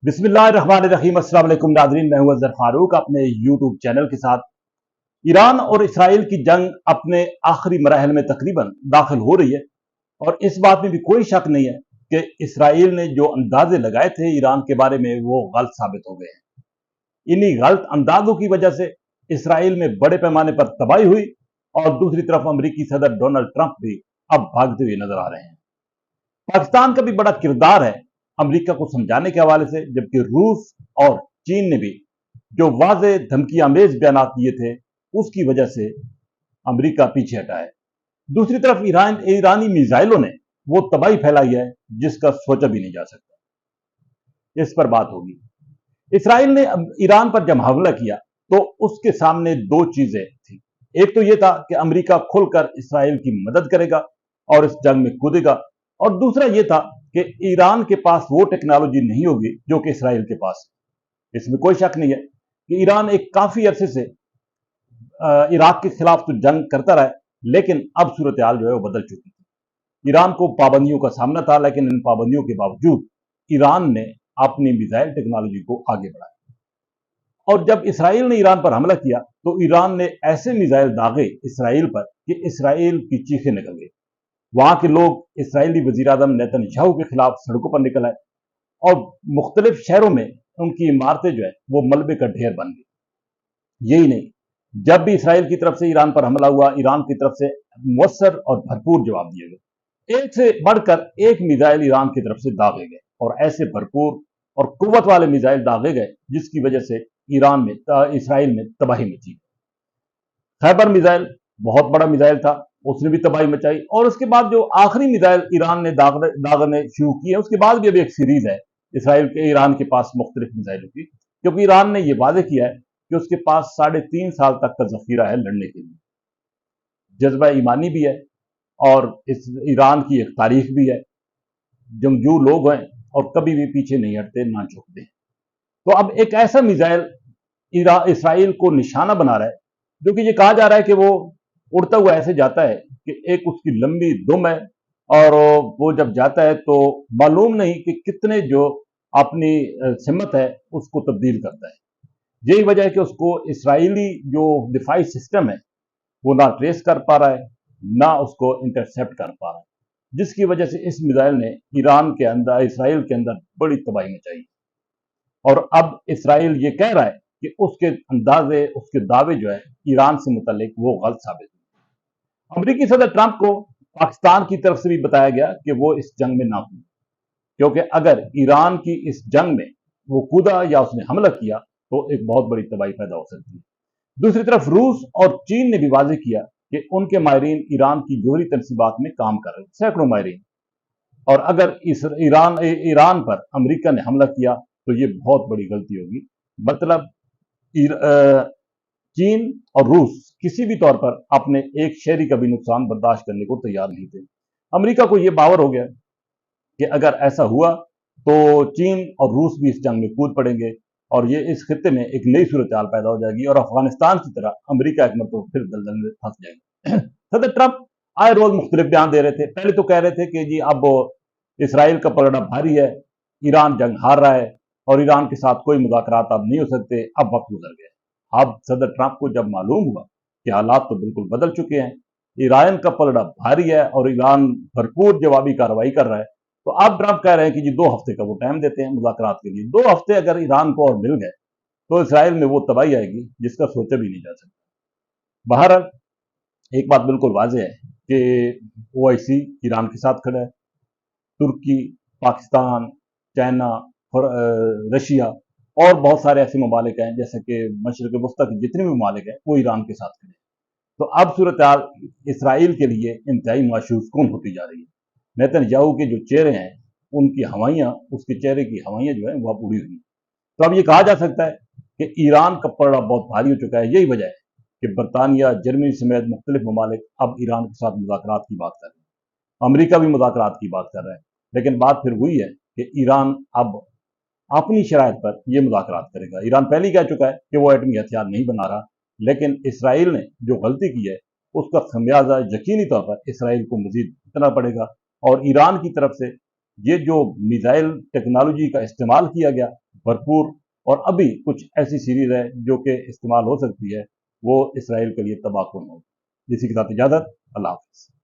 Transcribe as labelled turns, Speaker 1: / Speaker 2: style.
Speaker 1: बिस्मिल्लाहिर्रहमानिर्रहीम। अस्सलाम वालेकुम नाज़रीन, मैं हूं अज़हर फारूक अपने यूट्यूब चैनल के साथ। ईरान और इसराइल की जंग अपने आखिरी मराहल में तकरीबन दाखिल हो रही है और इस बात में भी कोई शक नहीं है कि इसराइल ने जो अंदाजे लगाए थे ईरान के बारे में वो गलत साबित हो गए हैं। इन्हीं गलत अंदाजों की वजह से इसराइल में बड़े पैमाने पर तबाही हुई और दूसरी तरफ अमरीकी सदर डोनाल्ड ट्रंप भी अब भागते हुए नजर आ रहे हैं। पाकिस्तान का भी बड़ा किरदार है अमेरिका को समझाने के हवाले से, जबकि रूस और चीन ने भी जो वाज़े धमकी आमेज बयान दिए थे उसकी वजह से अमेरिका पीछे हटा है। दूसरी तरफ ईरानी मिसाइलों ने वो तबाही फैलाई है जिसका सोचा भी नहीं जा सकता। इस पर बात होगी। इसराइल ने ईरान पर जब हमला किया तो उसके सामने दो चीजें थी। एक तो यह था कि अमेरिका खुलकर इसराइल की मदद करेगा और इस जंग में कूदेगा, और दूसरा यह था कि ईरान के पास वो टेक्नोलॉजी नहीं होगी जो कि इसराइल के पास है। इसमें कोई शक नहीं है कि ईरान एक काफी अरसे से इराक के खिलाफ तो जंग करता रहा है, लेकिन अब सूरत हाल जो है वो बदल चुकी थी। ईरान को पाबंदियों का सामना था, लेकिन इन पाबंदियों के बावजूद ईरान ने अपनी मिसाइल टेक्नोलॉजी को आगे बढ़ाया और जब इसराइल ने ईरान पर हमला किया तो ईरान ने ऐसे मिसाइल दागे इसराइल पर कि इसराइल की चीखें निकल गई। वहां के लोग इसराइली वजीर आजम नेतन्याहू के खिलाफ सड़कों पर निकल आए और मुख्तलिफ शहरों में उनकी इमारतें जो है वो मलबे का ढेर बन गई। यही नहीं, जब भी इसराइल की तरफ से ईरान पर हमला हुआ, ईरान की तरफ से मुअस्सर और भरपूर जवाब दिए गए। एक से बढ़कर एक मिसाइल ईरान की तरफ से दागे गए और ऐसे भरपूर और कुव्वत वाले मिसाइल दागे गए जिसकी वजह से इसराइल में तबाही मची। खैबर मिसाइल बहुत बड़ा मिसाइल था, उसने भी तबाही मचाई, और उसके बाद जो आखिरी मिसाइल ईरान ने दागने शुरू किए उसके बाद भी अभी एक सीरीज है इसराइल के ईरान के पास मुख्तलिफ मिसाइलों की, क्योंकि ईरान ने यह वादे किया है कि उसके पास 3.5 साल तक का जखीरा है लड़ने के लिए। जज्बा ईमानी भी है और इस ईरान की एक तारीख भी है। जंगजू लोग हैं और कभी भी पीछे नहीं हटते, ना झुकते। तो अब एक ऐसा मिसाइल इसराइल को निशाना बना रहा है जो कि ये कहा जा रहा है कि वो उड़ता हुआ ऐसे जाता है कि एक उसकी लंबी दुम है और वो जब जाता है तो मालूम नहीं कि कितने जो अपनी सिमत है उसको तब्दील करता है। यही वजह है कि उसको इसराइली जो दिफाई सिस्टम है वो ना ट्रेस कर पा रहा है, ना उसको इंटरसेप्ट कर पा रहा है, जिसकी वजह से इस मिसाइल ने इसराइल के अंदर बड़ी तबाही मचाई। और अब इसराइल ये कह रहा है कि उसके अंदाजे, उसके दावे जो है ईरान से मुतल्लिक वो गलत साबित हुए। अमेरिकी सदर ट्रंप को पाकिस्तान की तरफ से भी बताया गया कि वो इस जंग में ना कूदे, क्योंकि अगर ईरान की इस जंग में वो कूदा या उसने हमला किया तो एक बहुत बड़ी तबाही पैदा हो सकती है। दूसरी तरफ रूस और चीन ने भी वाजे किया कि उनके माहिरीन ईरान की जोहरी तनसीबात में काम कर रहे हैं, सैकड़ों माहिरीन, और अगर ईरान पर अमेरिका ने हमला किया तो ये बहुत बड़ी गलती होगी। मतलब चीन और रूस किसी भी तौर पर अपने एक शहरी का भी नुकसान बर्दाश्त करने को तैयार नहीं थे। अमेरिका को यह बावर हो गया कि अगर ऐसा हुआ तो चीन और रूस भी इस जंग में कूद पड़ेंगे और ये इस खित्ते में एक नई सूरत हाल पैदा हो जाएगी और अफगानिस्तान की तरह अमेरिका एक मरतबा फिर दलदल में फंस जाएगा। सदर ट्रंप आए रोज मुख्तलिफ बयान दे रहे थे। पहले तो कह रहे थे कि जी अब इसराइल का पलड़ा भारी है, ईरान जंग हार रहा है और ईरान के साथ कोई मुज़ाकरात अब नहीं हो सकते, अब वक्त गुजर गया। अब सदर ट्रंप को जब मालूम हुआ कि हालात तो बिल्कुल बदल चुके हैं, ईरान का पलड़ा भारी है और ईरान भरपूर जवाबी कार्रवाई कर रहा है, तो अब ट्रंप कह रहे हैं कि जी 2 हफ्ते का वो टाइम देते हैं मुज़ाकरात के लिए। 2 हफ्ते अगर ईरान को और मिल गए तो इसराइल में वो तबाही आएगी जिसका सोचा भी नहीं जा सकता। बहरहाल एक बात बिल्कुल वाज़ेह है कि ओआईसी ईरान के साथ खड़ा है, तुर्की, पाकिस्तान, चाइना, रशिया और बहुत सारे ऐसे ममालिक हैं जैसे कि मशरिक वस्ता के जितने भी ममालिक हैं वो ईरान के साथ खड़े हैं। तो अब सूरत हाल इसराइल के लिए इंतहाई मायूस कौन होती जा रही है। नेतन्याहू के जो चेहरे हैं उनकी हवाइयां, उसके चेहरे की हवाइयां जो है वो अब उड़ी हुई हैं। तो अब ये कहा जा सकता है कि ईरान का पलड़ा बहुत भारी हो चुका है। यही वजह है कि बरतानिया, जर्मनी समेत मुख्तलिफ ममालिक अब ईरान के साथ मुज़ाकरात की बात कर रहे हैं। अमेरिका भी मुज़ाकरात की बात कर रहा है, लेकिन बात फिर वही है कि ईरान अब अपनी शराइत पर यह मुज़ाकरात करेगा। ईरान पहले ही कह चुका है कि वो एटमी हथियार नहीं बना रहा, लेकिन इसराइल ने जो गलती की है उसका खमियाजा यकीनी तौर पर इसराइल को मजीद भुगतना पड़ेगा। और ईरान की तरफ से ये जो मिसाइल टेक्नोलॉजी का इस्तेमाल किया गया भरपूर, और अभी कुछ ऐसी सीरीज है जो कि इस्तेमाल हो सकती है, वो इसराइल के लिए तबाहकुन होगी। इसी के साथ इजाज़त, अल्लाह हाफ़िज़।